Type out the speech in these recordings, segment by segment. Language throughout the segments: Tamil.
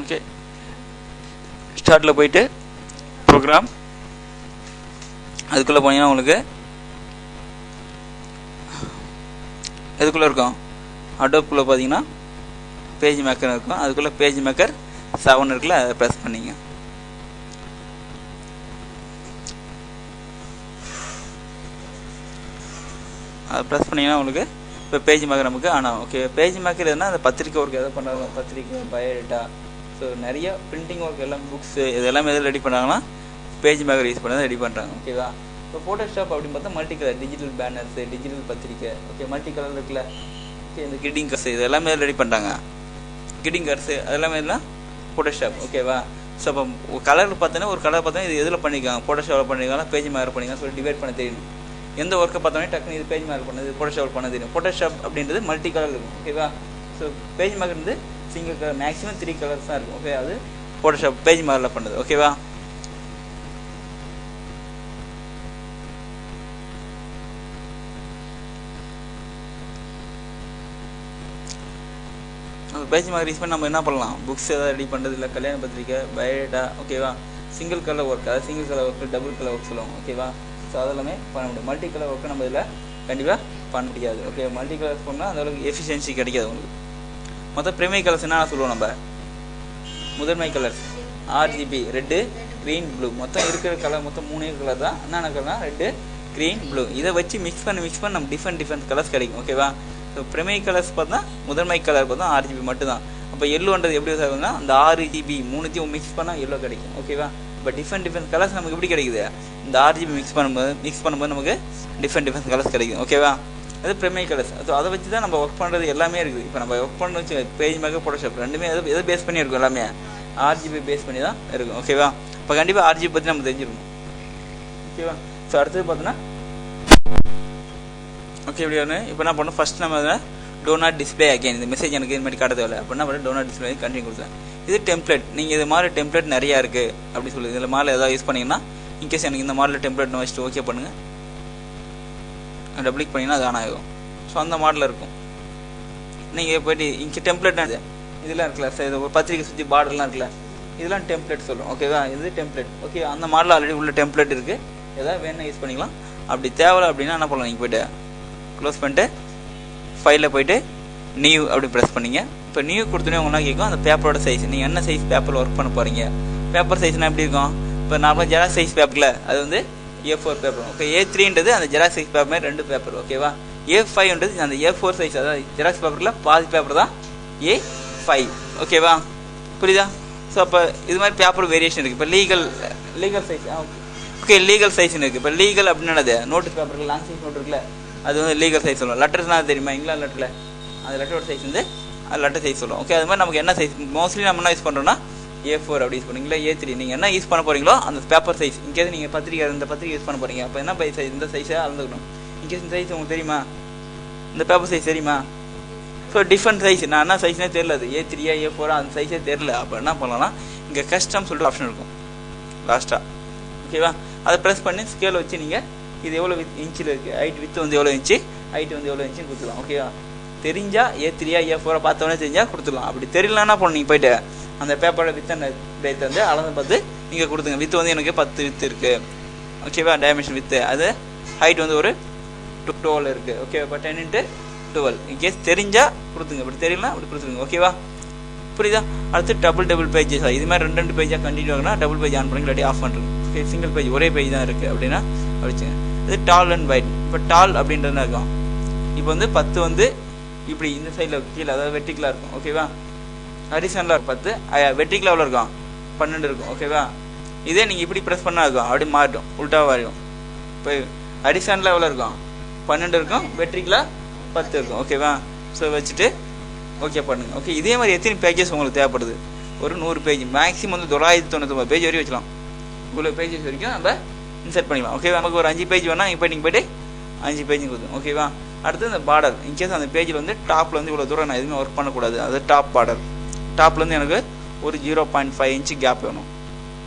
ஓகே, ஸ்டார்ட்டில் போயிட்டு ப்ரோக்ராம் அதுக்குள்ளே போனீங்கன்னா உங்களுக்கு எதுக்குள்ளே இருக்கும், அடோப்குள்ளே பார்த்தீங்கன்னா பேஜ் மேக்கர் இருக்கும். அதுக்குள்ளே பேஜ் மேக்கர் 7 இருக்குல்ல, அதை ப்ரெஸ் பண்ணிங்க. அதை ப்ரெஸ் பண்ணிங்கன்னா உங்களுக்கு இப்போ பேஜ் மேக்கர் நமக்கு ஆனால் ஓகே. பேஜ் மேக்கர் எதுனா அந்த பத்திரிக்கை ஒர்க் எதாவது பண்ணுறாங்க, பத்திரிக்கை, பயோடேட்டா, ஸோ நிறைய பிரிண்டிங் ஒர்க் எல்லாம், புக்ஸு இது எல்லாமே எதில் ரெடி பண்ணுறாங்கன்னா பேஜ் மேக்கர் யூஸ் பண்ணி தான் ரெடி பண்ணுறாங்க. ஓகேவா. இப்போ ஃபோட்டோஷாப் அப்படின்னு பார்த்தா multi colour digital banners, digital பத்திரிக்கை, ஓகே, மல்டி கலர் இருக்குல்ல. ஓகே, இந்த கிட்டிங் கர்ஸ் இது எல்லாமே ரெடி பண்ணுறாங்க. கிட்டிங் கர்ஸு அதெல்லாமே எல்லாம் ஃபோட்டோஷாப். ஓகேவா. ஸோ அப்போ கலர் பார்த்தோன்னா ஒரு கலர் பார்த்தோன்னா இது எதில் பண்ணியிருக்காங்க, ஃபோட்டோஷாப்பில் பண்ணியிருக்காங்க, பேஜ் மேக்கர் பண்ணியிருக்காங்க சொல்லி டிவைட் பண்ண தெரியும். எந்த ஒர்க்கை பார்த்தோன்னே டக்குனு இது பேஜ் மேக்கர் பண்ணது, ஃபோட்டோஷாப் பண்ண தெரியும். ஃபோட்டோஷாப் அப்படின்றது மல்டி கலர் இருக்கும். ஓகேவா. ஸோ பேஜ் மேக்கர் வந்து சிங்கிள் கலர், மேக்ஸிமம் 3 கலர்ஸ் தான் இருக்கும். ஓகே, அது ஃபோட்டோஷாப் பேஜ் மேக்கரில் பண்ணுது. ஓகேவா. பேஜ் மேக்கர் யூஸ் பண்ணி நம்ம என்ன பண்ணலாம், புக்ஸ் எதாவது ரெடி பண்ணுறது, இல்லை கல்யாண பத்திரிக்கை, பயோடேட்டா. ஓகேவா. சிங்கிள் கலர் ஒர்க், அதாவது single colour work, double colour work சொல்லுவோம். ஓகேவா. ஸோ அதெல்லாமே பண்ண முடியும். மல்டி கலர் ஒர்க்கு நம்ம இதில் கண்டிப்பாக பண்ண முடியாது. ஓகே, மல்டி கலர்ஸ் பண்ணால் அந்தளவுக்கு எஃபிஷியன்சி கிடைக்காது உங்களுக்கு. மொத்தம் பிரைமரி கலர்ஸ் என்ன சொல்லுவோம் நம்ம, முதன்மை colours RGB, red, green, blue. மொத்தம் இருக்கிற கலர் மொத்தம் 3 கலர் தான். என்னென்ன கலர்னா ரெட்டு, க்ரீன், ப்ளூ. இதை வச்சு மிக்ஸ் பண்ணி நம்ம டிஃப்ரெண்ட் கலர்ஸ் கிடைக்கும். ஓகேவா. ஸோ பிரைமரி கலர்ஸ் பார்த்தா முதன்மை கலர் பார்த்தா RGB மட்டும்தான். அப்போ எல்லோன்றது எப்படி ஆகுதுன்னா அந்த RGB 3த்தையும் மிக்ஸ் பண்ணால் எல்லோ கிடைக்கும். ஓகேவா. இப்போ டிஃப்ரெண்ட் கலர்ஸ் நமக்கு எப்படி கிடைக்குது, இந்த RGB மிக்ஸ் பண்ணும்போது நமக்கு டிஃப்ரெண்ட் கலர்ஸ் கிடைக்கும். ஓகேவா. அது பிரைமரி கலர்ஸ். ஸோ அதை வச்சு தான் நம்ம ஒர்க் பண்ணுறது எல்லாமே இருக்குது. இப்போ நம்ம ஒர்க் பண்ண வச்சு பேஜ் மேக்கர், ஃபோட்டோஷாப் ரெண்டுமே எதை பேஸ் பண்ணி இருக்கும், எல்லாமே RGB பேஸ் பண்ணி தான் இருக்கும். ஓகேவா. இப்போ கண்டிப்பாக RGB பற்றி நம்ம தெரிஞ்சிருக்கணும். ஓகேவா. ஸோ அடுத்தது பார்த்தோன்னா ஓகே இப்படி ஒன்று. இப்போ என்ன பண்ணணும், ஃபஸ்ட் நம்ம அதை டோ நாட் டிஸ்பிளே அகைன், இந்த மெசேஜ் எனக்கு இது மாதிரி காட்ட தேவை அப்படின்னா பண்ண டோ நாட் டிஸ்பிளே கண்டினியூ கொடுத்தேன். இது டெம்ப்ளேட். நீங்கள் இது மாதிரி டெம்ப்ளேட் நிறையா இருக்குது அப்படி சொல்லுது. இதில் மாடல் ஏதாவது யூஸ் பண்ணிங்கன்னா இன்கேஸ் எனக்கு இந்த மாடலில் டெம்ப்ளேட் வச்சுட்டு ஓகே பண்ணுங்கள், டபுள் கிளிக் பண்ணிங்கன்னா அது ஆன் ஆகும். ஸோ அந்த மாடலில் இருக்கும். நீங்கள் போய்ட்டு இங்கே டெம்ப்ளேட் இதெல்லாம் இருக்குல்ல சார், இது ஒரு பத்திரிக்கை சுற்றி பார்டர்லாம் இருக்குல்ல, இதெல்லாம் டெம்ப்ளேட் சொல்லும். ஓகேவா. இது டெம்ப்ளேட். ஓகே, அந்த மாடலில் ஆல்ரெடி உள்ள டெம்ப்ளேட் இருக்குது. எதாவது வேணும் யூஸ் பண்ணிக்கலாம். அப்படி தேவை அப்படின்னா என்ன பண்ணலாம், நீங்கள் போய்ட்டு க்ளோஸ் பண்ணிட்டு ஃபைலில் போய்ட்டு நியூ அப்படி ப்ரெஸ் பண்ணிங்க. இப்போ நியூ கொடுத்தோன்னே உங்களுக்கு கேட்கும் அந்த பேப்பரோட சைஸ், நீங்கள் என்ன சைஸ் பேப்பரில் ஒர்க் பண்ண போகிறீங்க. பேப்பர் சைஸ்னால் எப்படி இருக்கும், இப்போ நார்மலாக ஜெராக்ஸ் சைஸ் பேப்பரில் அது வந்து A4 பேப்பர். ஓகே, A3ன்றது அந்த ஜெராக்ஸ் சைஸ் பேப்பர் மாதிரி 2 பேப்பர். ஓகேவா. A5ன்றது அந்த A4 சைஸ், அதாவது ஜெராக்ஸ் பேப்பரில் பாதி பேப்பர் தான் A5. ஓகேவா. புரியுதா. ஸோ அப்போ இது மாதிரி பேப்பர் வேரியேஷன் இருக்குது. இப்போ லீகல் சைஸ். ஓகே, லீகல் சைஸ்ன்னு இருக்குது. இப்போ லீகல் அப்படின்னது நோட்டீஸ் பேப்பருக்கு லாங் சைஸ் நோட் இருக்குல்ல, அது வந்து லீகல் சைஸ் சொல்லுவோம். லெட்டர்ஸ்னால் தெரியுமா, இங்கிலாந்து லெட்டரில் அந்த லெட்டரோட சைஸ் வந்து அது லெட்டர் சைஸ் சொல்லுவோம். ஓகே, அது மாதிரி நமக்கு என்ன சைஸ் மோஸ்ட்லி நம்ம என்ன யூஸ் பண்ணுறோம்னா A4 அப்படி யூஸ் பண்ணுறீங்களா, A3 நீங்கள் என்ன யூஸ் பண்ண போகிறீங்களோ அந்த பேப்பர் சைஸ். இன்கேஸ் நீங்கள் இந்த பத்திரிக்கை யூஸ் பண்ண போகிறீங்க, அப்போ என்ன சைஸ், இந்த சைஸை அளந்துக்கணும். இன்கேஸ் இந்த சைஸ் உங்களுக்கு தெரியுமா, இந்த பேப்பர் சைஸ் தெரியுமா. ஸோ டிஃப்ரெண்ட் சைஸ், நான் என்ன சைஸ்னே தெரியல, அது A3 A4 அந்த சைஸே தெரில. அப்போ என்ன பண்ணலாம்னா இங்கே கஸ்டம் சொல்லிட்டு ஆப்ஷன் இருக்கும் லாஸ்ட்டாக. ஓகேவா. அதை ப்ரெஸ் பண்ணி ஸ்கேல் வச்சு நீங்கள் இது எவ்வளோ இன்ச்சில் இருக்குது, ஹைட் வித்து வந்து எவ்வளோ இன்ச்சு, ஹைட் வந்து எவ்வளோ இன்ச்சுன்னு கொடுத்துக்கலாம். ஓகேவா. தெரிஞ்சால் A3 A4 பார்த்தோன்னே தெரிஞ்சால் கொடுத்துடலாம். அப்படி தெரியலன்னா பண்ண நீங்கள் போய்ட்டு அந்த பேப்பரோட வித்து அந்த டேட் வந்து அளந்து பார்த்து நீங்கள் கொடுத்துங்க. வித்து வந்து எனக்கு 10 வித்து இருக்குது. ஓகேவா. டைமென்ஷன் வித்து, அது ஹைட் வந்து ஒரு 12 இருக்குது. ஓகே, இப்போ 10x12 இன்கேஸ் தெரிஞ்சால் கொடுத்துங்க, அப்படி தெரியலனா அப்படி கொடுத்துருங்க. ஓகேவா. புரியுதா. அடுத்து டபுள் பேஜஸ். இது மாதிரி 2 பேஜாக கண்டினியூ ஆகுனா டபுள் பேஜ் ஆன் பண்ணி இல்லாட்டி ஆஃப் பண்ணுறேன். ஓகே, சிங்கிள் பேஜ் ஒரே பேஜ் தான் இருக்குது அப்படின்னா வச்சுங்க. இது டால் அண்ட் வைட். இப்போ டால் அப்படின்றது இருக்கும். இப்போ வந்து 10 வந்து இப்படி இந்த சைடில் கீழே, அதாவது வெர்டிகலாக இருக்கும். ஓகேவா. ஹரிசாண்டலாக 10, வெர்டிகலாக எவ்வளோ இருக்கும் 12 இருக்கும். ஓகேவா. இதே நீங்கள் இப்படி ப்ரெஸ் பண்ணால் இருக்கும் அப்படி மாறிடும், உல்ட்டாக மாறிடும். இப்போ ஹரிசாண்டலாக எவ்வளோ இருக்கும் 12 இருக்கும், வெர்டிகலாக 10 இருக்கும். ஓகேவா. ஸோ வச்சுட்டு ஓகே பண்ணுங்கள். ஓகே, இதே மாதிரி எத்தனை பேஜஸ் உங்களுக்கு தேவைப்படுது, ஒரு 100 பேஜ், மேக்ஸிமம் வந்து 999 பேஜ் வரைக்கும் வச்சுக்கலாம். இவ்வளோ பேஜஸ் வரைக்கும் நம்ம இன்சர்ட் பண்ணிக்கலாம். ஓகேவா. நமக்கு ஒரு 5 பேஜ் வேணால் இப்போ நீங்கள் போய்ட்டு 5 பேஜ் கொடுக்கும். ஓகேவா. அடுத்து இந்த பார்டர், இன்கேஸ் அந்த பேஜில் வந்து டாப்பில் வந்து இவ்வளோ தூரம் நான் எதுவுமே ஒர்க் பண்ணக்கூடாது, அது டாப் பார்டர். டாப்லேருந்து எனக்கு ஒரு 0.5 இன்ச்சு கேப் வேணும்,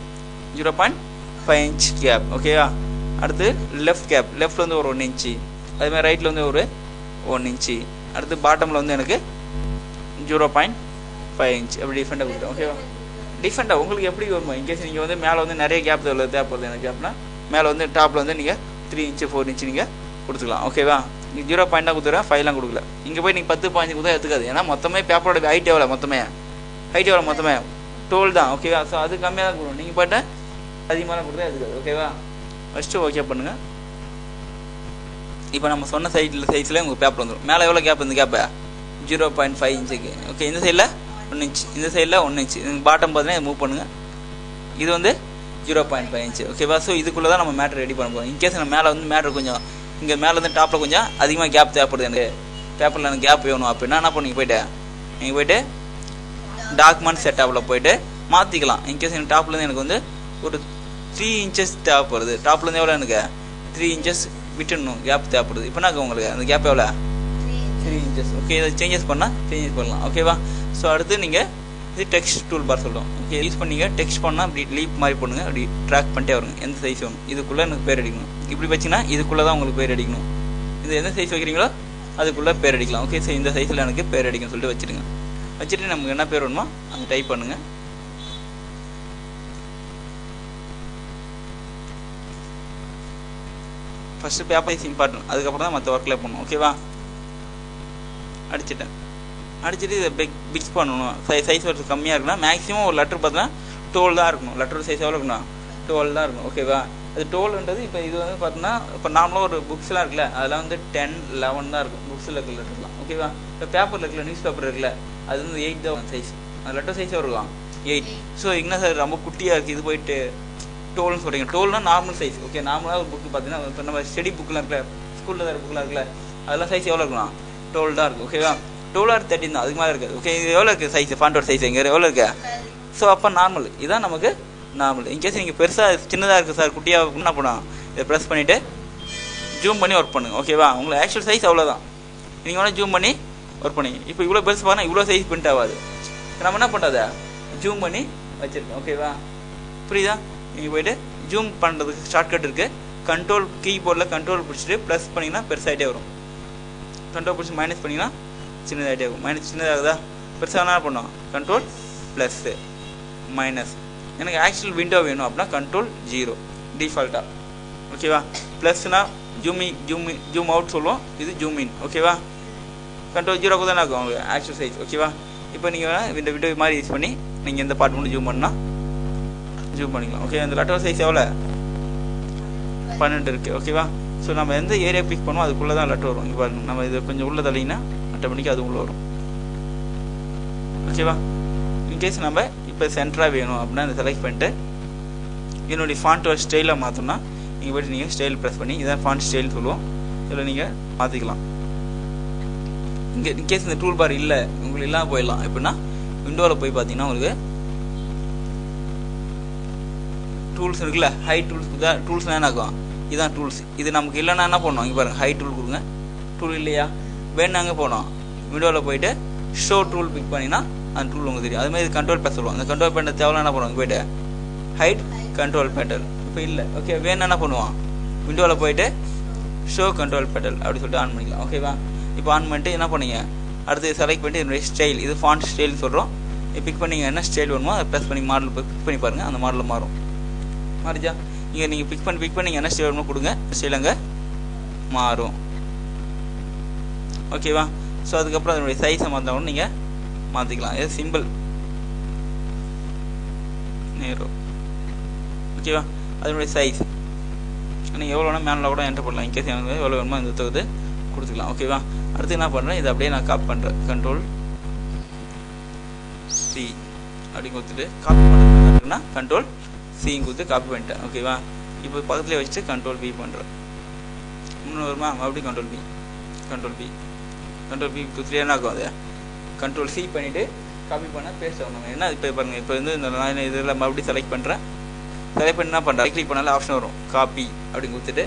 0.5 இன்ச் கேப். ஓகேவா. அடுத்து லெஃப்ட் கேப், லெஃப்ட்டில் வந்து ஒரு 1 இன்ச்சு, அதுமாதிரி ரைட்டில் வந்து ஒரு 1 இன்ச்சு. அடுத்து பாட்டமில் வந்து எனக்கு 0.5 5 inch அப்படி டிஃபரெண்டாக கொடுத்துட்டேன். ஓகேவா? டிஃபரெண்டாக உங்களுக்கு எப்படி வருமா? இன்கேஸ் நீங்கள் வந்து மேலே வந்து நிறைய கேப் தேவைப்படுது எனக்கு கேப்னா மேலே வந்து டாப்பில் வந்து நீங்கள் 3 inch 4 inch நீங்கள் கொடுத்துக்கலாம். ஓகேவா? நீங்கள் 0.5 கொடுத்துறேன், 5லாம் கொடுக்கல. இங்கே போய் நீங்கள் 10 15 கொடுத்தா எடுத்துக்காது. ஏன்னா மொத்தமே பேப்பரோட ஹைட் எவ்வளோ மொத்தமே 12 தான். ஓகேவா? ஸோ அது கம்மியாக தான் கொடுக்கணும். நீங்கள் பாட்டு அதிகமாக கொடுத்தா எடுத்துக்காது. ஓகேவா? ஃபஸ்ட்டு ஓகே பண்ணுங்கள். இப்போ நம்ம சொன்ன சைஸில் உங்கள் பேப்பர் வந்துடும். மேலே எவ்வளோ கேப் இந்த கேப்பை 0.5 inch. ஓகே, இந்த சைடில் 1 inch, இந்த சைடில் 1 inch. பாட்டம் பார்த்தீங்கன்னா மூவ் பண்ணுங்கள். இது வந்து 0.5 inch. ஓகேவா? ஸோ இதுக்குள்ளே தான் நம்ம மேட்ரு ரெடி பண்ண போகிறோம். இன்கேஸ் நம்ம மேலே வந்து மேட்ரு கொஞ்சம் இங்கே மேலே வந்து டாப்பில் கொஞ்சம் அதிகமாக கேப் தேவைப்படுது, எனக்கு பேப்பரில் எனக்கு கேப் வேணும் அப்படின்னா என்ன பண்ணி நீங்கள் போய்ட்டு டாக்குமெண்ட் செட்டப்பில் போய்ட்டு மாற்றிக்கலாம். இன்கேஸ் எனக்கு டாப்லேருந்து எனக்கு வந்து ஒரு 3 inches தேவைப்படுது. டாப்லேருந்து எவ்வளோ எனக்கு 3 inches விட்டுடணும் கேப் தேவைப்படுது. இப்போனா உங்களுக்கு அந்த கேப் எவ்வளோ 3 inches. ஓகே, இதை சேஞ்சஸ் பண்ணலாம். ஓகேவா? ஸோ அடுத்து நீங்கள் இது டெக்ஸ்ட் டூல் பார் சொல்லுவோம். ஓகே, யூஸ் பண்ணிங்க டெக்ஸ்ட் பண்ணால் அப்படி லீப் மாதிரி பண்ணுங்கள். அப்படி ட்ராக் பண்ணிட்டே வருங்க. எந்த சைஸ் வேணும் இதுக்குள்ளே எனக்கு பேர் அடிக்கணும். இப்படி வச்சிங்கன்னா இதுக்குள்ளே தான் உங்களுக்கு பேர் அடிக்கணும். இது எந்த சைஸ் வைக்கிறீங்களோ அதுக்குள்ளே பேர் அடிக்கலாம். ஓகே, ஸோ இந்த சைஸில் எனக்கு பேர் அடிக்கணும்னு சொல்லிட்டு வச்சுருங்க. வச்சுட்டு நமக்கு என்ன பேர் வேணுமோ அதை டைப் பண்ணுங்கள். ஃபஸ்ட்டு பேப்பர் சைஸ் இம்பார்ட்டன்ட், அதுக்கப்புறம் தான் மற்ற ஒர்க்கில் பண்ணணும். ஓகேவா? அடிச்சுட்டு இதை பிக்ஸ் பண்ணணும். சைஸ் வருது கம்மியாக இருக்குன்னா மேக்ஸிமம் ஒரு லெட்டர் பார்த்தீங்கன்னா 12 தான் இருக்கணும். லெட்டர் சைஸ் எவ்வளோ இருக்கணும் 12 தான் இருக்கணும். ஓகேவா? அது 12ன்றது இப்போ இது வந்து பார்த்தீங்கன்னா இப்போ நார்மலாக ஒரு புக்ஸ்லாம் இருக்குல்ல அதெல்லாம் வந்து 10 11 தான் இருக்கும் புக்ஸில் இருக்கிற லெட்டர்லாம். ஓகேவா? இப்போ பேப்பரில் இருக்குல்ல நியூஸ் பேப்பர் இருக்குல்ல அது வந்து 8 தான் சைஸ். அந்த லெட்டர் சைஸே இருக்கும் 8. ஸோ என்ன சார் ரொம்ப குட்டியாக இருக்குது இது போயிட்டு 12ன்னு சொல்கிறீங்க. 12னா நார்மல் சைஸ். ஓகே, நார்மலாக ஒரு புக்கு பார்த்தீங்கன்னா இப்போ நம்ம ஸ்டடி புக்கெலாம் இருக்குல்ல ஸ்கூலில் தர புக்கெலாம் இருக்குல்ல அதெல்லாம் சைஸ் எவ்வளோ இருக்கணும் 12 தான் இருக்குது. ஓகேவா? 12 or 13 தான், அதுக்கு மேலே இருக்குது. ஓகே, இது எவ்வளோ இருக்குது சைஸ் ஃபாண்டோட சைஸ் எங்கே எவ்வளோ இருக்கு? ஸோ அப்போ நார்மல் இதுதான் நமக்கு நார்மல். இன்கேஸ் நீங்கள் பெருசாக சின்னதாக இருக்குது சார் குட்டியாக என்ன பண்ணுவோம் இதை ப்ரெஸ் பண்ணிவிட்டு ஜூம் பண்ணி ஒர்க் பண்ணுங்கள். ஓகேவா? உங்களுக்கு ஆக்சுவல் சைஸ் அவ்வளோதான். நீங்கள் வேணால் ஜூம் பண்ணி ஒர்க் பண்ணிங்க. இப்போ இவ்வளோ பெருசு பார்த்தா இவ்வளோ சைஸ் பிரிண்ட் ஆகாது. நம்ம என்ன பண்ணுறத ஜூம் பண்ணி வச்சுருக்கோம். ஓகேவா? புரியுதா? நீங்கள் போய்ட்டு ஜூம் பண்ணுறதுக்கு ஷார்ட்கட் இருக்குது. கண்ட்ரோல் கீபோர்டில் கண்ட்ரோல் பிடிச்சிட்டு ப்ளஸ் பண்ணிங்கன்னா பெருசாகிட்டே வரும். கண்ட்ரோல் பிடிச்சி மைனஸ் பண்ணிங்கன்னா சின்னதாகிட்டே இருக்கும். மைனஸ் சின்னதாகுதா பெருசாக என்ன பண்ணோம் கண்ட்ரோல் ப்ளஸ்ஸு மைனஸ். எனக்கு ஆக்சுவல் விண்டோ வேணும் அப்படின்னா கண்ட்ரோல் 0 டிஃபால்ட்டாக. ஓகேவா? ப்ளஸ்னால் ஜூம் அவுட் சொல்லுவோம், இது ஜூம் இன். ஓகேவா? கண்ட்ரோல் 0 தானே இருக்கும் உங்களுக்கு ஆக்சுவல் சைஸ். ஓகேவா? இப்போ நீங்கள் இந்த விண்டோ மாதிரி யூஸ் பண்ணி நீங்கள் இந்த பார்ட் மட்டும் ஜூம் பண்ணால் ஜூம் பண்ணிக்கலாம். ஓகே, அந்த லெட்டர் சைஸ் எவ்வளோ 12 இருக்குது. ஓகேவா? ஸோ நம்ம எந்த ஏரியா பிக் பண்ணுவோம் அதுக்குள்ளே தான் லெட்டர் வரும். இங்கே பாருங்கள், நம்ம இது கொஞ்சம் உள்ளே தள்ளிங்கன்னா ஆட்டோமேட்டிக்காக அது உள்ளே வரும். ஓகேவா? இன்கேஸ் நம்ம இப்போ சென்டராக வேணும் அப்படின்னா அதை செலக்ட் பண்ணிட்டு என்னுடைய ஃபாண்ட்டோட ஸ்டைலை மாற்றோம்னா நீங்கள் போய்ட்டு நீங்கள் ஸ்டைல் ப்ரெஸ் பண்ணி இதான் ஃபாண்ட் ஸ்டைல் சொல்லுவோம். இதில் நீங்கள் மாற்றிக்கலாம். இங்கே இன்கேஸ் இந்த டூல் பார் இல்லை உங்களுக்கு இல்லாமல் போயிடலாம். எப்படின்னா விண்டோவில் போய் பார்த்தீங்கன்னா உங்களுக்கு டூல்ஸ் இருக்குல்ல ஹை டூல்ஸ் தான். டூல்ஸ்னால் என்ன ஆகும் இதுதான் டூல்ஸ். இது நமக்கு இல்லைன்னா என்ன பண்ணணும் இங்கே பாருங்கள் ஹை டூல் கொடுங்க. டூல் இல்லையா வேணும் அங்கே போனோம் விண்டோவில் போய்ட்டு ஷோ டூல் பிக் பண்ணிங்கன்னா அந்த டூல் உங்களுக்கு தெரியும். அதுமாதிரி இது கண்ட்ரோல் பேட் சொல்லுவோம். அந்த கண்ட்ரோல் பேட்டர் தேவையான என்ன பண்ணுவோம் போய்ட்டு ஹைட் கண்ட்ரோல் பேட்டர். இப்போ இல்லை ஓகே வேணும் என்ன பண்ணுவான் விண்டோவில் போய்ட்டு ஷோ கண்ட்ரோல் பேட்டர் அப்படி சொல்லிட்டு ஆன் பண்ணிக்கலாம். ஓகேவா? இப்போ ஆன் பண்ணிட்டு என்ன பண்ணீங்க அடுத்து செலக்ட் பண்ணிட்டு என்னுடைய ஸ்டைல் இது ஃபாண்ட் ஸ்டைல்னு சொல்கிறோம். பிக் பண்ணிங்க என்ன ஸ்டைல் வேணுமோ அதை ப்ரெஸ் பண்ணி மாடல் போய் பிக் பண்ணி பாருங்கள். அந்த மாடலில் மாறிச்சா இங்கே நீங்கள் பிக் பண்ணி என்ன ஸ்டைல் வேணுமோ கொடுங்க. ஸ்டைல் அங்கே மாறும். ஓகேவா? ஸோ அதுக்கப்புறம் அதனுடைய சைஸை மாற்றினாலும் நீங்கள் மாற்றிக்கலாம். இது சிம்பிள் நேரோ. ஓகேவா? அதனுடைய சைஸ் நீங்கள் எவ்வளோ வேணால் மேனில் கூட என்டர் பண்ணலாம். இன்கேஸ் எனக்கு எவ்வளோ வேணுமோ இந்த தொகுது கொடுத்துக்கலாம். ஓகேவா? அடுத்து என்ன பண்ணுறேன் இதை அப்படியே நான் காப்பி பண்ணுறேன். கண்ட்ரோல் C அப்படி கொடுத்துட்டு காப்பி பண்ணுறதுன்னா கண்ட்ரோல் C கொடுத்து காப்பி பண்ணிட்டேன். ஓகேவா? இப்போ பக்கத்துலேயே வச்சுட்டு கண்ட்ரோல் V பண்ணுறேன். இன்னும் வருமா மறுபடியும் கண்ட்ரோல் B கொடுத்துட்டு என்ன ஆகும் அது கண்ட்ரோல் C பண்ணிவிட்டு காப்பி பண்ணால் பேஸ்ட் ஆகணும். என்ன இப்போ பாருங்கள் இப்போ வந்து இந்த நான் இதில் மறுபடியும் செலக்ட் பண்ணுறேன். செலக்ட் பண்ணி என்ன பண்ணுறேன் கிளிக் பண்ணாலும் ஆப்ஷன் வரும் காப்பி அப்படின்னு கொடுத்துட்டு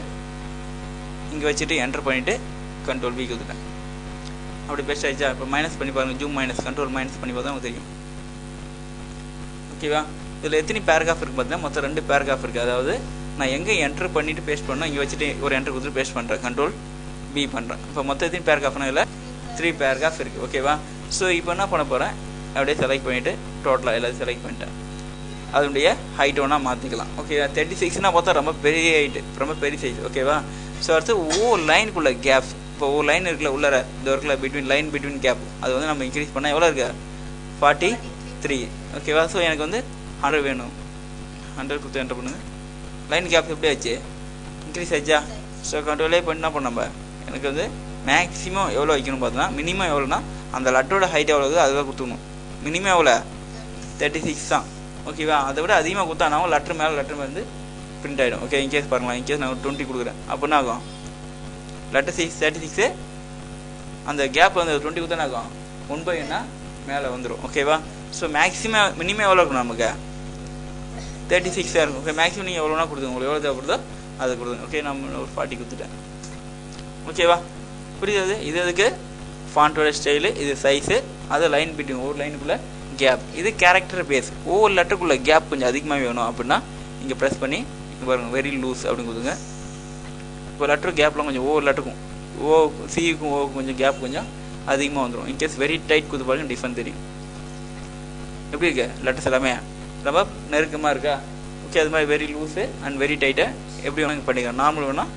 இங்கே வச்சுட்டு என்டர் பண்ணிவிட்டு கண்ட்ரோல் V கொடுத்துட்டேன். அப்படி பேஸ்ட் ஆகிடுச்சா? இப்போ மைனஸ் பண்ணி பாருங்கள் ஜூம் மைனஸ் கண்ட்ரோல் மைனஸ் பண்ணி பார்த்தா உங்களுக்கு தெரியும். ஓகேவா? இதில் எத்தனை பேராகிராஃப் இருக்குது பார்த்தீங்கன்னா மொத்தம் 2 பேராகிராஃப் இருக்குது. அதாவது நான் எங்கே என்ட்ரு பண்ணிவிட்டு பேஸ்ட் பண்ணோம் இங்கே வச்சுட்டு ஒரு என்ட்ரு கொடுத்துட்டு பேஸ்ட் பண்ணுறேன். கண்ட்ரோல் B பண்ணுறேன். இப்போ மொத்தம் எத்தனை பேராகிராஃப்னா இதில் 3 பேராகிராஃப் இருக்குது. ஓகேவா? ஸோ இப்போ என்ன பண்ண போகிறேன் அப்படியே செலக்ட் பண்ணிவிட்டு டோட்டலாக எல்லாத்தையும் செலக்ட் பண்ணிட்டேன். அதனுடைய ஹைட் ஒன்றா மாற்றிக்கலாம். ஓகே 36னா பார்த்தா ரொம்ப பெரிய ஹைட்டு, ரொம்ப பெரிய சைஸ். ஓகேவா? ஸோ அடுத்து ஒவ்வொரு லைனுக்குள்ள கேப்ஸ், இப்போ ஒவ்வொரு லைன் இருக்குல்ல உள்ளார இந்த ஒர்க்கில் பிட்வீன் கேப் அது வந்து நம்ம இன்க்ரீஸ் பண்ணால் எவ்வளோ இருக்கு 43. ஓகேவா? ஸோ எனக்கு வந்து 100 வேணும். 100 கொடுத்து என்டர் பண்ணுங்க. லைன் கேப் எப்படி ஆச்சு? இன்க்ரீஸ் ஆச்சா? ஸோ கண்ட்ரோலே பண்ணி என்ன பண்ண நம்ம எனக்கு வந்து மேக்ஸிமம் எவ்வளோ வைக்கணும் பார்த்தோன்னா மினிமம் எவ்வளோனா அந்த லட்டோட ஹைட் எவ்வளோ அதுதான் கொடுத்துக்கணும். மினிமம் எவ்வளோ 36 தான். ஓகேவா? அதை விட அதிகமாக கொடுத்தானாவும் லெட்டர் மேலே வந்து பிரிண்ட் ஆகிடும். ஓகே இன்கேஸ் பாருங்களா, இன்கேஸ் நான் 20 கொடுக்குறேன் அப்படின்னா ஆகும் லெட்டர் 36 அந்த கேப் வந்து 20 கொடுத்தா ஆகும் 1/n மேலே வந்துடும். ஓகேவா? ஸோ மேக்ஸிமம் மினிமம் எவ்வளோ இருக்கணும் நமக்கு 36 இருக்கும். ஓகே மேக்ஸிமம் நீங்கள் எவ்வளோனா கொடுத்துங்க, உங்களுக்கு எவ்வளோ தேவைப்படுதோ அதை கொடுங்க. ஓகே நம்ம ஒரு 40 கொடுத்துட்டேன். ஓகேவா? புரியுது? இது அதுக்கு ஃபாண்ட்டோட ஸ்டைலு, இது சைஸு, அது லைன் பிட்வீன் ஒவ்வொரு லைனுக்குள்ளே கேப். இது கேரக்டர் பேஸ். ஒவ்வொரு லெட்டருக்குள்ளே கேப் கொஞ்சம் அதிகமாக வேணும் அப்படின்னா இங்கே ப்ரெஸ் பண்ணி இங்கே பாருங்கள் வெரி லூஸ் அப்படின்னு கொடுங்க. இப்போ லெட்டர் கேப்லாம் கொஞ்சம் ஒவ்வொரு லெட்டருக்கும் சிக்கும் கொஞ்சம் கேப் கொஞ்சம் அதிகமாக வந்துடும். இன்கேஸ் வெரி டைட் கொடுத்து பாருங்க டிஃபரெண்ட் தெரியும். எப்படி இருக்கு லெட்டர்ஸ் எல்லாமே ரொம்ப நெருக்கமாக இருக்கா? ஓகே அது மாதிரி வெரி லூஸு அண்ட் வெரி டைட்டை எப்படி வேணால் பண்ணிக்கலாம். நார்மல் வேணால்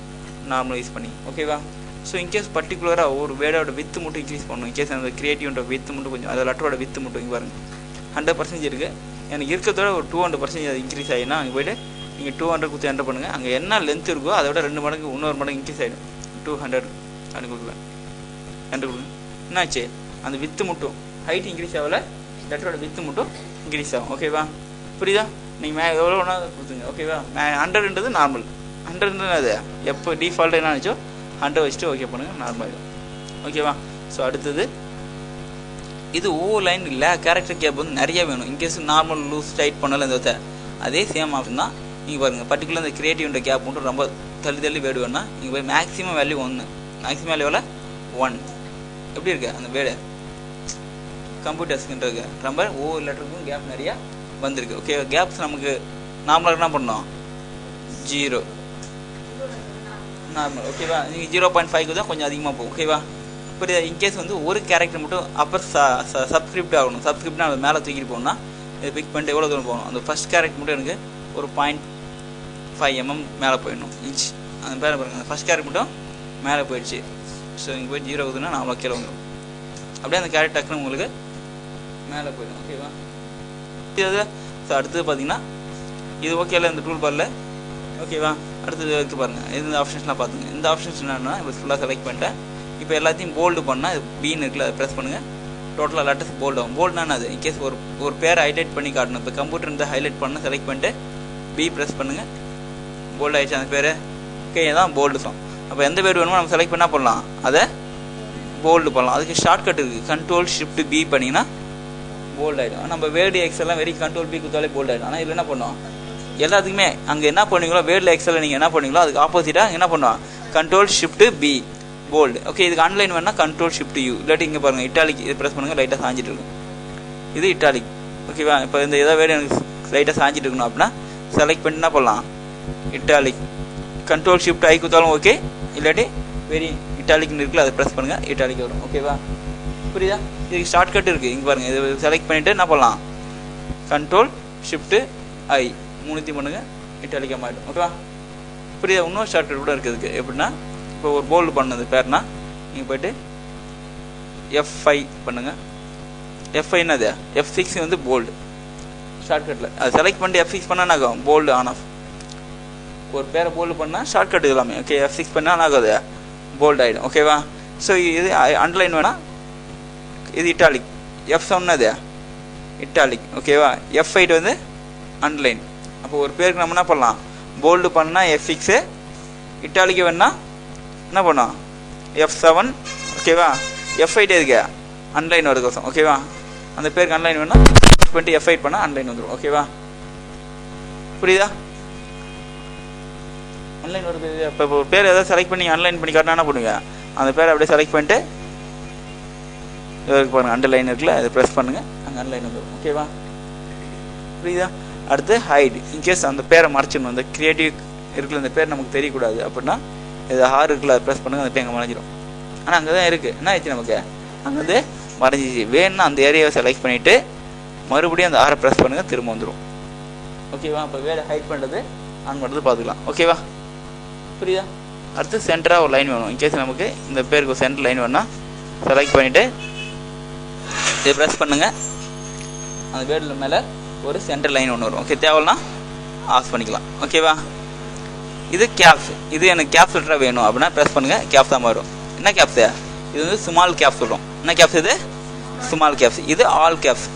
நார்மலைஸ் பண்ணி. ஓகேவா? ஸோ இன்கேஸ் பர்டிகுலராக ஒரு வேர்டோட வித்து மட்டும் இன்க்ரீஸ் பண்ணணும். இன்கேஸ் அந்த கிரியேட்டிவோட வித்து மட்டும் கொஞ்சம் அது லெட்டரோட வித்து மட்டும் இங்கே பாருங்கள் 100% இருக்குது. எனக்கு இருக்கிறதோட ஒரு 200% அது இன்க்ரீஸ் ஆகிடுனா அங்கே போய்ட்டு நீங்கள் 200 கொடுத்து என்டர் பண்ணுங்கள். அங்கே என்ன லென்த் இருக்கோ அதை விட 2 மடங்கு இன்னொரு மடங்கு இன்க்ரீஸ் ஆகிடும். 200 அப்படின்னு கொடுக்குறேன். என்டர் கொடுங்க. என்னாச்சு? அந்த வித்து மட்டும் ஹைட் இன்க்ரீஸ் ஆகலை, லெட்டரோட வித்து மட்டும் இன்க்ரீஸ் ஆகும். ஓகேவா? புரியுதா? நீங்கள் எவ்வளோ வேணா கொடுத்துங்க. ஓகேவா? 100ன்றது நார்மல். 100ன்றது அது எப்போ டிஃபால்ட்டாக என்ன நினச்சோ 100 வச்சுட்டு ஓகே பண்ணுங்கள், நார்மல் ஆகிடும். ஓகேவா? ஸோ அடுத்தது இது ஒவ்வொரு லைன் இல்லை கேரக்டர் கேப் வந்து நிறைய வேணும். இன்கேஸ் நார்மல் லூஸ் டைட் பண்ணல இந்த அதே சேம் ஆப்ஷன் தான். நீங்கள் பாருங்கள் பர்டிகுலர் இந்த கிரியேட்டிவ் கேப் மட்டும் ரொம்ப தள்ளி வேர்டு வேணும்னா நீங்கள் போய் மேக்ஸிமம் வேல்யூ 1, மேக்ஸிமம் வேல்யூவில் 1 எப்படி இருக்கு அந்த வேர்டு கம்ப்யூட்டர்ஸ்ன்றது ரொம்ப ஒவ்வொரு லெட்டருக்கும் கேப் நிறையா வந்திருக்கு. ஓகே கேப்ஸ் நமக்கு நார்மலாக என்ன பண்ணோம் 0 நார்மல். ஓகேவா? நீங்கள் 0.5 தான் கொஞ்சம் அதிகமாக போகும். ஓகேவா? புரியுதா? இன்கேஸ் வந்து ஒரு கேரக்டர் மட்டும் அப்பர் சப்ஸ்கிரிப்ட் ஆகணும். சப்ஸ்கிரிப்ட்னா அதை மேலே தூக்கிட்டு போகணும்னா இதை பிக் பண்ணிட்டு எவ்வளோ தூரம் போகணும்? அந்த ஃபஸ்ட் கேரக்டர் மட்டும் எனக்கு ஒரு 0.5 mm மேலே போயிடணும் இன்ச். அந்த பேரை பாருங்கள் அந்த ஃபஸ்ட் கேரக்டர் மட்டும் மேலே போயிடுச்சு. ஸோ இங்கே போய் 0 ஆகுதுன்னா நாம கீழே வந்துடும். அப்படியே அந்த கேரக்டர் டக்குன்னு உங்களுக்கு மேலே போயிடும். ஓகேவா? இது ஸோ அடுத்தது பார்த்தீங்கன்னா இது ஓகேல இந்த டூல் பாரில். ஓகேவா? அடுத்தது எடுத்து பாருங்கள். இந்த ஆப்ஷன்ஸ்லாம் பார்த்துங்க. இந்த ஆப்ஷன்ஸ் என்னென்னா இப்போ ஃபுல்லாக செலக்ட் பண்ணிட்டேன். இப்போ எல்லாத்தையும் போல்டு பண்ணால் இது பீன் இருக்குல்ல அதை ப்ரெஸ் பண்ணுங்கள். டோட்டலாக லெட்டர்ஸ் போல்டு ஆகும். போல்டுனா அது இன்கேஸ் ஒரு பேரை ஹைலைட் பண்ணி காட்டணும். இப்போ கம்ப்யூட்டர் இருந்தால் ஹைலைட் பண்ண செலக்ட் பண்ணிட்டு பி ப்ரெஸ் பண்ணுங்கள். போல்டு ஆகிடுச்சு அந்த பேர். ஓகே தான் போல்டு தான். அப்போ எந்த பேர் வேணுமோ நம்ம செலக்ட் பண்ணால் பண்ணலாம், அதை போல்டு பண்ணலாம். அதுக்கு ஷார்ட்கட் இருக்குது. Ctrl+Shift+B பண்ணிங்கன்னா போல்டு ஆகிடும். நம்ம வேர்டு எக்ஸெல்லாம் வெரி Ctrl+B கொடுத்தாலே போல்டு ஆகிடும். ஆனால் இதில் என்ன பண்ணோம் எல்லாத்துக்குமே அங்கே என்ன பண்ணுவீங்களோ வேர்டில் எக்ஸலில் நீங்கள் என்ன பண்ணுவீங்களோ அதுக்கு ஆப்போசிட்டாக என்ன பண்ணுவோம் Ctrl+Shift+B போல்டு. ஓகே இதுக்கு ஆன்லைன் வேணால் Ctrl+Shift+U இல்லாட்டி இங்கே பாருங்கள் இட்டாலிக் இது ப்ரெஸ் பண்ணுங்கள் லைட்டாக சாஞ்சிட்டு இருக்கும். இது இட்டாலிக். ஓகேவா? இப்போ இந்த ஏதாவது வேர்டு எனக்கு லைட்டாக சாஞ்சிட்டு இருக்கணும் அப்படின்னா செலக்ட் பண்ணி என்ன பண்ணலாம் இட்டாலிக். Ctrl+Shift+I கொடுத்தாலும் ஓகே, இல்லாட்டி வெரி இட்டாலிக்னு இருக்குல்ல அதை ப்ரெஸ் பண்ணுங்கள் இட்டாலிக் வரும். ஓகேவா? புரியுதா? இதுக்கு ஷார்ட்கட் இருக்குது. இங்கே பாருங்கள் இது செலக்ட் பண்ணிவிட்டு என்ன பண்ணலாம் Ctrl+Shift+I மூணுத்தையும் பண்ணுங்கள் இட்டாலிக்காக மாறிடும். ஓகேவா? புரியுதா? இன்னொரு ஷார்ட்கட் கூட இருக்குது. எப்படின்னா இப்போ ஒரு போல்டு பண்ணது பேர்னா நீங்கள் போய்ட்டு F5 பண்ணுங்கள். F5 என்னது F6 வந்து போல்டு ஷார்ட்கட்டில் அது செலக்ட் பண்ணிட்டு F6 பண்ணால் ஆகும் போல்டு ஆன் ஆஃப். ஒரு பேரை போல்டு பண்ணால் ஷார்ட்கட் எல்லாமே. ஓகே F6 பண்ணால் ஆகாது போல்டு ஆகிடும். ஓகேவா? ஸோ இது அண்டர்லைன் வேணால் இது இட்டாலிக். F7 அது இட்டாலிக். ஓகேவா? F8 வந்து அண்டர்லைன். அப்போ ஒரு பேருக்கு நம்ம என்ன பண்ணலாம் போல்டு பண்ணால் F6, இட்டாலிக்கு வேணால் என்ன பண்ணோம் F7. ஓகேவா? F8 எதுக்கு அன்லைன் வருது கோசம். ஓகேவா? அந்த பேருக்கு அன்லைன் வேணால் பண்ணிட்டு F8 பண்ணால் அன்லைன் வந்துடும். ஓகேவா? புரியுதா? அன்லைன் வருது. இப்போ ஒரு பேர் எதாவது செலக்ட் பண்ணி அன்லைன் பண்ணி காட்டினா என்ன பண்ணுங்க அந்த பேரை அப்படியே செலக்ட் பண்ணிட்டு இதுக்கு பாருங்கள் அண்டர்லைன் இருக்குல்ல அதை ப்ரெஸ் பண்ணுங்கள் அங்கே அன்லைன் வந்துடும். ஓகேவா? புரியுதா? அடுத்து ஹைட். இன்கேஸ் அந்த பேரை மறைச்சிடணும். அந்த கிரியேட்டிவ் இருக்குல்ல அந்த பேர் நமக்கு தெரியக்கூடாது அப்படின்னா இது ஹார் இருக்குல்ல அதை ப்ரெஸ் பண்ணுங்கள் அந்த பேர் அங்கே மறைஞ்சிடும். ஆனால் அங்கே தான் இருக்குது என்ன ஆயிடுச்சு நமக்கு அங்கே வந்து மறைஞ்சிச்சு. வேணும்னா அந்த ஏரியாவை செலக்ட் பண்ணிவிட்டு மறுபடியும் அந்த ஆரை ப்ரெஸ் பண்ணுங்கள், திரும்ப வந்துடும். ஓகேவா? இப்போ வேர்டை ஹைட் பண்ணுறது ஆன் பண்ணுறது பார்த்துக்கலாம். ஓகேவா? புரியுதா? அடுத்து சென்டராக ஒரு லைன் வேணும். இன்கேஸ் நமக்கு இந்த பேருக்கு ஒரு சென்டர் லைன் வேணும்னா செலக்ட் பண்ணிவிட்டு இதை ப்ரெஸ் பண்ணுங்கள். அந்த வேர்டில் மேலே ஒரு சென்டர் லைன் ஒன்று வரும். ஓகே, தேவைன்னா ஆஃப் பண்ணிக்கலாம். ஓகேவா? இது கேப்ஸ். இது எனக்கு கேப்ஸ் லெட்டராக வேணும் அப்படின்னா ப்ரெஸ் பண்ணுங்கள், கேப்ஸ் தான் வரும். என்ன கேப்ஸு? இது வந்து ஸ்மால் கேப்ஸ் சொல்கிறோம். என்ன கேப்ஸ் இது? Small caps. இது ஆல் கேப்ஸ்.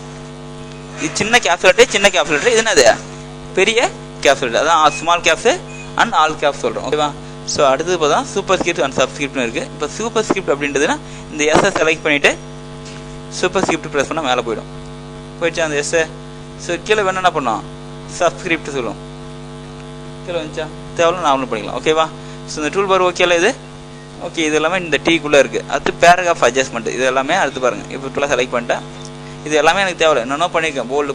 இது சின்ன கேப்ஸ் லெட்டர், சின்ன கேப்ஸ் லெட்டர். இது என்னது? பெரிய கேப்ஸ் லெட்டர். அதான் small caps and all caps சொல்கிறோம். ஓகேவா? ஸோ அடுத்தது பார்த்தா சூப்பர் ஸ்கிரிப்ட் அண்ட் சப்ஸ்கிரிப்ட்னு இருக்குது. இப்போ சூப்பர் ஸ்கிரிப்ட் அப்படின்றதுன்னா இந்த எஸ்ஸை செலக்ட் பண்ணிவிட்டு சூப்பர் ஸ்கிரிப்ட் ப்ரெஸ் பண்ணால் மேலே போயிடும். போயிடுச்சு அந்த எஸ்ஸை. ஸோ கீழே வேணும் என்ன பண்ணோம்? சப்ஸ்கிரிப்ட் சொல்லுவோம். கீழே வந்துச்சா? தேவையில்ல நார்மல் பண்ணிக்கலாம். ஓகேவா? ஸோ இந்த டூல் பார் ஓகேல இது? ஓகே, இது எல்லாமே இந்த டீக்குள்ளே இருக்குது. அடுத்து பேராகிராஃப் அட்ஜஸ்ட்மெண்ட். இது எல்லாமே அடுத்து பாருங்கள். இப்போ டூலாக செலக்ட் பண்ணிட்டேன். இது எல்லாமே எனக்கு தேவையில்லை. என்னென்ன பண்ணியிருக்கேன், போல்டு